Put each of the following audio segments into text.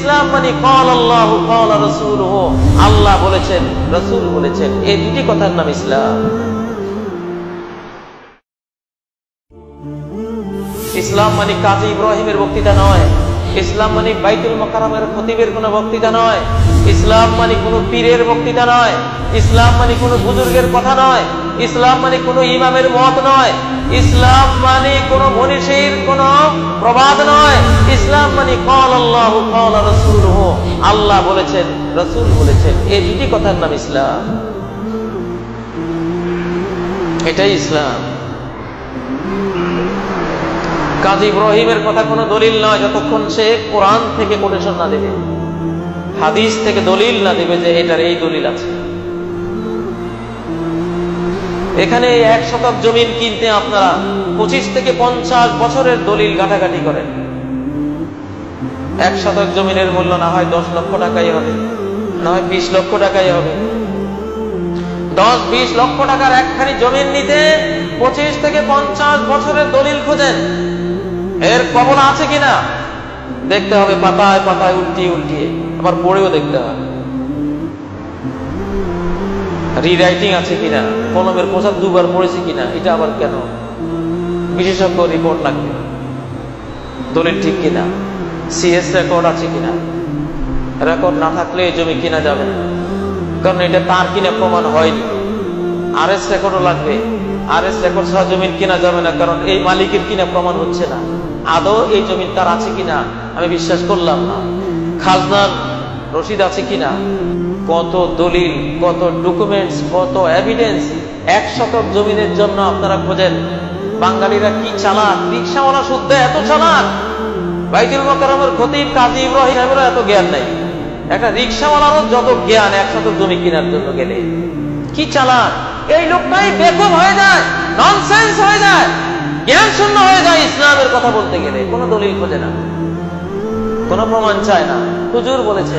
ইসলাম মানে ক্বালা আল্লাহু ক্বালা রাসূলুহু, আল্লাহ বলেছেন রাসূল বলেছেন, এই দুটি কথার নাম ইসলাম। ইসলাম মানে কাজী ইব্রাহিমের বক্তৃতা নয়, ইসলাম মানে বাইতুল মুকাররমের খতিবের কোনো বক্তৃতা নয়, ইসলাম মানে কোনো পীরের বক্তৃতা নয়, ইসলাম মানে কোনো বুজুর্গের কথা নয়, ইসলাম মানে কোনো ইমামের মত নয়, ইসলাম মানে কোনো মনীষীর কোনো প্রবাদ নয়। ইসলাম মানে ক্বালা আল্লাহু ক্বালা রাসূলুহু, আল্লাহ বলেছেন রাসূল বলেছেন, এই দুটি কথার নাম ইসলাম। এটাই ইসলাম। কাজী ইব্রাহিমের কথা কোনো দলিল নয় যতক্ষণ সে কোরআন থেকে কোটেশন না দেবে, হাদিস থেকে দলিল না দেবে যে এটার এই দলিল আছে। এখানে 1 শতক জমিন কিনতে আপনারা 25 থেকে 50 বছরের দলিল ঘাটাঘাটি করেন। 1 শতক জমিনের মূল্য না হয় 10 লক্ষ টাকাই হবে, না হয় 20 লক্ষ টাকাই হবে। 10-20 লক্ষ টাকার একখানি জমিন নিতে 25 থেকে 50 বছরের দলিল খোঁজেন, এর কবল আছে কিনা দেখতে হবে, পাতায় পাতায় উল্টিয়ে উল্টিয়ে, আবার পড়েও দেখতে হবে রিরাইটিং আছে কিনা, কলমের পোশাক 2 বার পড়েছে কিনা, এটা আবার কেন, বিশেষজ্ঞ রিপোর্ট লাগবে, দলিল ঠিক কিনা, সিএস রেকর্ড আছে কিনা। রেকর্ড না থাকলে এই জমি কিনা যাবে না, কারণ এটা তার কিনা প্রমাণ হয়নি। আরএস রেকর্ডও লাগবে, আরএস রেকর্ড ছাড়া জমিন কিনা যাবে না, কারণ এই মালিকের কিনা প্রমাণ হচ্ছে না, আদৌ এই জমিন তার আছে কিনা আমি বিশ্বাস করলাম না, খাজনার রসিদ আছে কিনা, কত দলিল, কত ডকুমেন্টস, কত এভিডেন্স 1 শতক জমিনের জন্য আপনারা খোঁজেন। বাঙালিরা কি চালাক, রিকশাওয়ালা শুদ্ধ এত চালাক, বাইতুল মুকাররমের খতিব কাজী ইব্রাহিমেরও এত জ্ঞান নাই, একটা রিকশাওয়ালারও যত জ্ঞান 1 শতক জমি কেনার জন্য গেলে। কি চালাক, এই লোকটাই বেকুব হয়ে যায়, ননসেন্স হয়ে যায়, জ্ঞান শূন্য হয়ে যায় ইসলামের কথা বলতে গেলে। কোনো দলিল খোঁজে না, কোনো প্রমাণ চায় না, হুজুর বলেছে,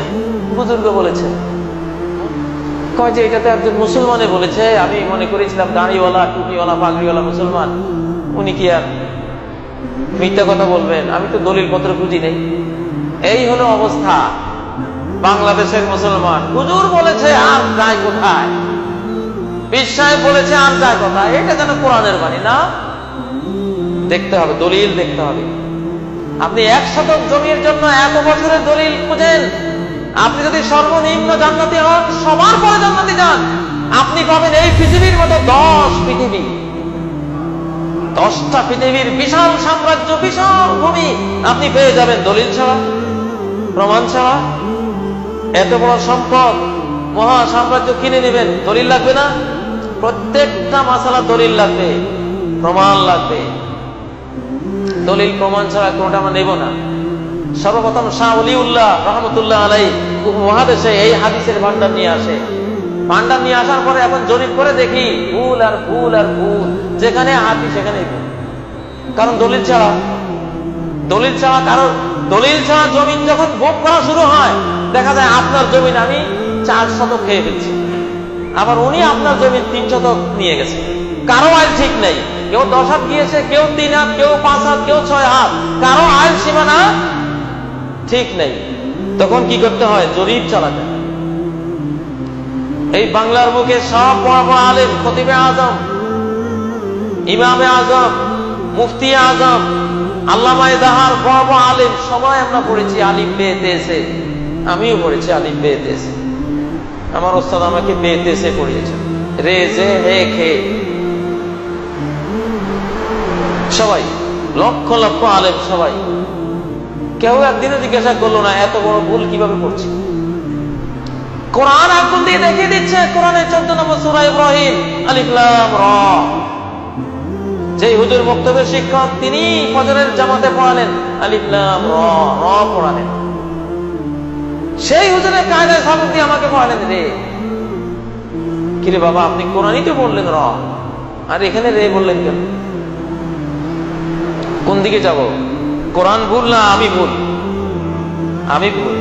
বুজুর্গ বলেছে, কয় যে এটা তো একজন মুসলমানে বলেছে, আমি মনে করেছিলাম দাড়িওয়ালা টুপিওয়ালা পাগড়িওয়ালা মুসলমান, উনি কি আর মিথ্যা কথা বলবেন, আমি তো দলিল পত্র খুঁজি নেই। এই হলো অবস্থা বাংলাদেশের মুসলমান। হুজুর বলেছে আর যায় কোথায়, বিশ্বাস বলেছে আর যায় কোথায়, এটা যেন কোরআনের বাণী না। দেখতে হবে, দলিল দেখতে হবে। আপনি 1 শতক জমির জন্য এত বছরের দলিল খুঁজেন, আপনি যদি সর্বনিম্ন জান্নাতি হন, সবার পরে জান্নাতি যান, আপনি পাবেন এই পৃথিবীর মতো 10 পৃথিবী, 10টা পৃথিবীর বিশাল সাম্রাজ্য, বিশাল ভূমি আপনি পেয়ে যাবেন দলিল ছাড়া, প্রমাণ ছাড়া। এত বড় সম্পদ, মহা সাম্রাজ্য কিনে নেবেন, দলিল লাগবে না? প্রত্যেকটা মাসালা দলিল লাগবে, প্রমাণ লাগবে। দলিল প্রমাণ ছাড়া কোনটা আমরা নেব না। সর্বপ্রথম শাহ ওলিউল্লাহ রহমতুল্লাহ আলাইহি মহাদেশে এই হাদিসের ভান্ডার নিয়ে আসে। ভান্ডার নিয়ে আসার পরে এখন জরিপ করে দেখি ভুল আর ভুল আর ভুল, যেখানে হাদিস সেখানেই ভুল। কারণ দলিল ছাড়া, কারণ দলিল ছাড়া জমিন যখন ভোগ করা শুরু হয়, দেখা যায় আপনার জমিন আমি 4 শতক খেয়ে ফেলছি, আবার উনি আপনার জমিন 3 শতক নিয়ে গেছে। কারো আইল ঠিক নেই, কেউ 10 হাত গিয়েছে, কেউ 3 হাত, কেউ 5 হাত, কেউ 6 হাত, কারো আইল সীমানা ঠিক নেই। তখন কি করতে হয়? জরিপ চালাতে হয়। এই বাংলার বুকে সব বড় বড় আলেম, খতিবে আজম, ইমামে আজম, মুফতি আজম, আল্লামা এজাহার, বড় বড় আলেম সবাই আমরা পড়েছি আলিফ বে তেসে। আমিও পড়েছি আলিফ বে তেসে, আমার ওস্তাদ আমাকে বে তেসে পড়িয়েছেন, রে জে হে খে। সবাই লক্ষ লক্ষ আলেম, সবাই। কেউ একদিনে জিজ্ঞাসা করলো না এত বড় ভুল কিভাবে করছে। কোরআন আগুন দিয়ে দেখিয়ে দিচ্ছে। কোরআনের 14 নম্বর সূরা ইব্রাহিম, আলিফ লাম রা। যেই হুজুর বক্তব্যের শিক্ষক, তিনি ফজরের জামাতে পড়ালেন আলিফ লাম রা, রা পড়ালেন। সেই হুজুরের কায়দায় সাবক দিয়ে আমাকে পড়ালেন রে। কিরে বাবা, আপনি কোরআনই তো বললেন রা, আর এখানে রে বললেন কেন? কোন দিকে যাব? কোরআন ভুল না আমি ভুল? আমি ভুল।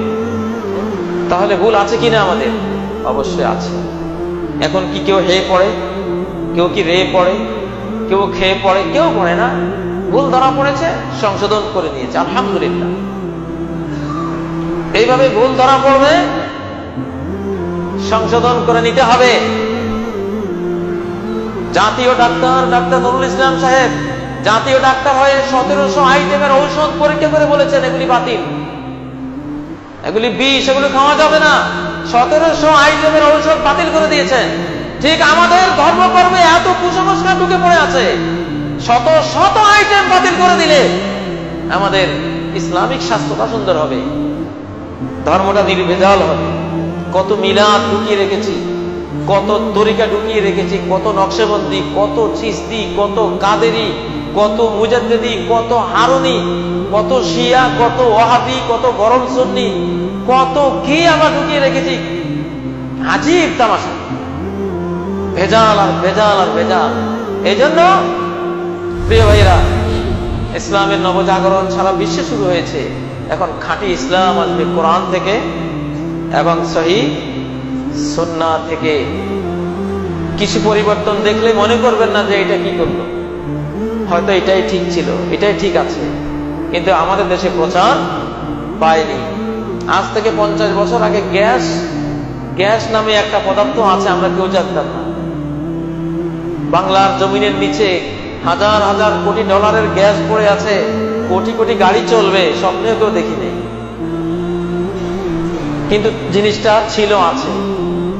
তাহলে ভুল আছে কিনা আমাদের? অবশ্যই আছে। এখন কি কেউ হে পড়ে, কেউ কি রে পড়ে, কেউ খেয়ে পড়ে, কেউ পড়ে না। ভুল ধরা পড়েছে, সংশোধন করে নিয়েছে, আলহামদুলিল্লাহ। এইভাবে ভুল ধরা পড়বে, সংশোধন করে নিতে হবে। জাতীয় ডাক্তার ডাক্তার নুরুল ইসলাম সাহেব জাতীয় ডাক্তার হয়ে 1700 আইটেমের ঔষধ পরীক্ষা করে বলেছেন এগুলি বাতিল, এগুলি বিষ, এগুলি খাওয়া যাবে না। 1700 আইটেমের ঔষধ বাতিল করে দিয়েছেন। ঠিক আমাদের ধর্মকর্মে এত কুসংস্কার ঢুকে পড়ে আছে, শত শত আইটেম বাতিল করে দিলে আমাদের ইসলামিক স্বাস্থ্যটা সুন্দর হবে, ধর্মটা নির্ভেজাল হবে। কত মিলাদ ঢুকিয়ে রেখেছি, কত তরিকা ঢুকিয়ে রেখেছি, কত নকশবন্দি, কত চিশতি, কত কাদেরি, কত মুজাদ্দিদি, কত হারুনি, কত শিয়া, কত ওয়াহাবি, কত গরম সুন্নি, কত কি আমরা ঢুকিয়ে রেখেছি। আজীব তামাশা, ভেজাল আর ভেজাল আর ভেজাল। এই জন্য প্রিয় ভাইরা, ইসলামের নবজাগরণ সারা বিশ্বে শুরু হয়েছে। এখন খাঁটি ইসলাম আসবে কোরআন থেকে এবং সহিহ সুন্নাহ থেকে। কিছু পরিবর্তন দেখলে মনে করবেন না যে এটা কি করলো, হয়তো এটাই ঠিক ছিল, এটাই ঠিক আছে, কিন্তু আমাদের দেশে প্রচার পায়নি। আজ থেকে 50 বছর আগে গ্যাস নামে একটা পদার্থ আছে, আমরা কেউ জানতাম না। বাংলার জমিনের নিচে হাজার হাজার কোটি ডলারের গ্যাস পড়ে আছে, কোটি কোটি গাড়ি চলবে, স্বপ্নেও কেউ দেখি নেই, কিন্তু জিনিসটা ছিল, আছে।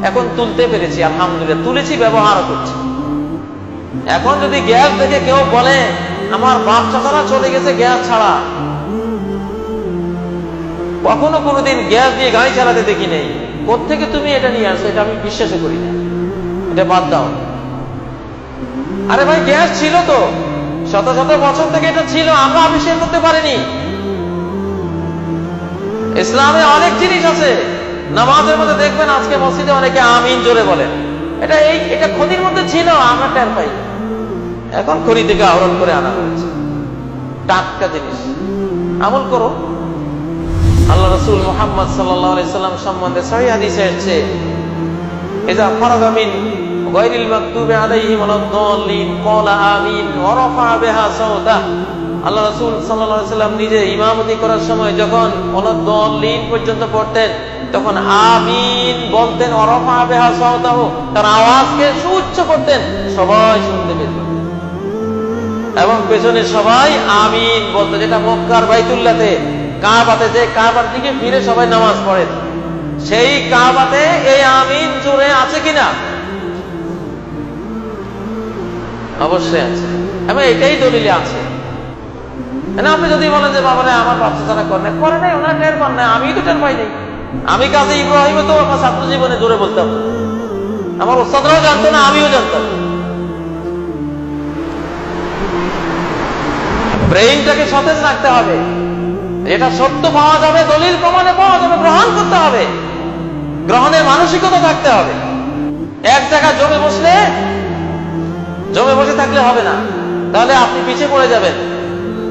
এখন তুলতে পেরেছি, আলহামদুলিল্লাহ, তুলেছি, ব্যবহার করছি। এখন যদি গ্যাস দেখে কেউ বলে আমার বাপ চাচারা চলে গেছে গ্যাস ছাড়া, কখনো কোনোদিন গ্যাস দিয়ে গাড়ি চালাতে দেখি নেই। কোত্থেকে তুমি এটা নিয়ে আসো, এটা আমি বিশ্বাসই করি না, এটা বাদ দাও। আরে ভাই, গ্যাস ছিল তো, শত শত বছর থেকে এটা ছিল, আমরা আবিষ্কার করতে পারিনি। ইসলামে অনেক জিনিস আছে। নামাজের মধ্যে দেখবেন আজকে মসজিদে অনেকে আমিন জোরে বলেন, এটা খনির মধ্যে ছিল, আমরা টের পাই। এখন খনি থেকে আহরণ করে আনা হয়েছে, টাটকা জিনিস। আমল করো। আল্লাহ রাসূল মুহাম্মদ সাল্লাল্লাহু আলাইহি সাল্লাম সম্বন্ধে সহিহ হাদিসে এসেছে, ইযা ফারাগা মিন গায়রিল মাকতুবি আলাইহিম ওয়ালাদ-দাল্লিন ক্বালা আমিন ওয়া রাফা বিহা সাওতা। আল্লাহ রাসূল সাল্লাল্লাহু আলাইহি সাল্লাম নিজে ইমামতি করার সময় যখন ওয়ালাদ-দাল্লিন পর্যন্ত পড়তেন, তখন আমিন বলতেন, ওয়া রাফা বিহা সাওতাহু, তার আওয়াজকে সুউচ্চ করতেন, সবাই শুনতে পেত, এবং পেছনে সবাই আমিন বলতো। যেটা মক্কার বাইতুল্লাহতে, কাবাতে, যে কাবার দিকে ফিরে সবাই নামাজ পড়েন, সেই কাবাতে এই আমিন জোরে আছে কিনা? অবশ্যই আছে, এবং এটাই দলিলে আছে। আপনি যদি বলেন যে বাবারে আমার বাচ্চা যারা করে নাই, ওনার টের পান নাই, আমি তো টের পাই নাই। আমি কাজে ইব্রাহিমও তো আমার ছাত্র জীবনে জোরে বলতাম, আমার ওস্তাদরাও জানতো না, আমিও জানতাম। ব্রেইনটাকে সতেজ রাখতে হবে, এটা সত্য পাওয়া যাবে, দলিল প্রমাণে পাওয়া যাবে, গ্রহণ করতে হবে, গ্রহণের মানসিকতা থাকতে হবে। এক জায়গায় জমে বসে থাকলে হবে না, তাহলে আপনি পিছিয়ে পড়ে যাবেন।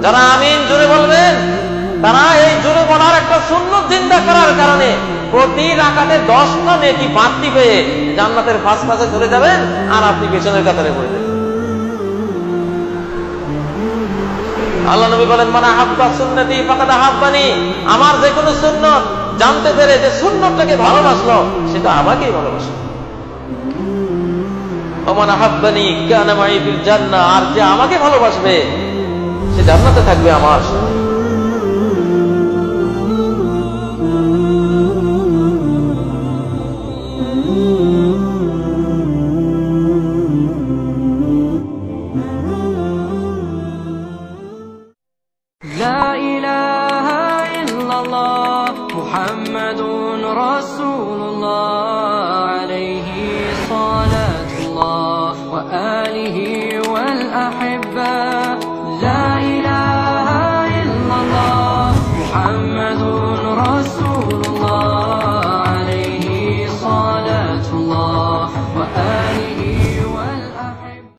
যারা আমিন জোরে বলবেন, তারা এই জোরে বলার একটা সুন্নত জিন্দা করার কারণে প্রতি রাকাতে 10টা নেকি বাড়তি পেয়ে জান্নাতের ফার্স্ট ক্লাসে চলে যাবেন, আর আপনি পেছনের কাতারে পড়ে যাবেন। আল্লাহ নবী বলেন, মান আহাব্বা সুন্নতি ফাকাদ আহাব্বানি, আমার যে কোনো সুন্নত জানতে পেরে যে সুন্নতটাকে ভালোবাসলো, সেটা আমাকেই ভালোবাসলো। ওমান আহাব্বানি কানা মাই ফিল জান্নাহ, আর যে আমাকে ভালোবাসবে সে জান্নাতে থাকবে আমার সাথে। لا إله إلا الله محمد رسول الله عليه صلاة الله وآله والأحبة. لا إله إلا الله محمد رسول الله عليه صلاة الله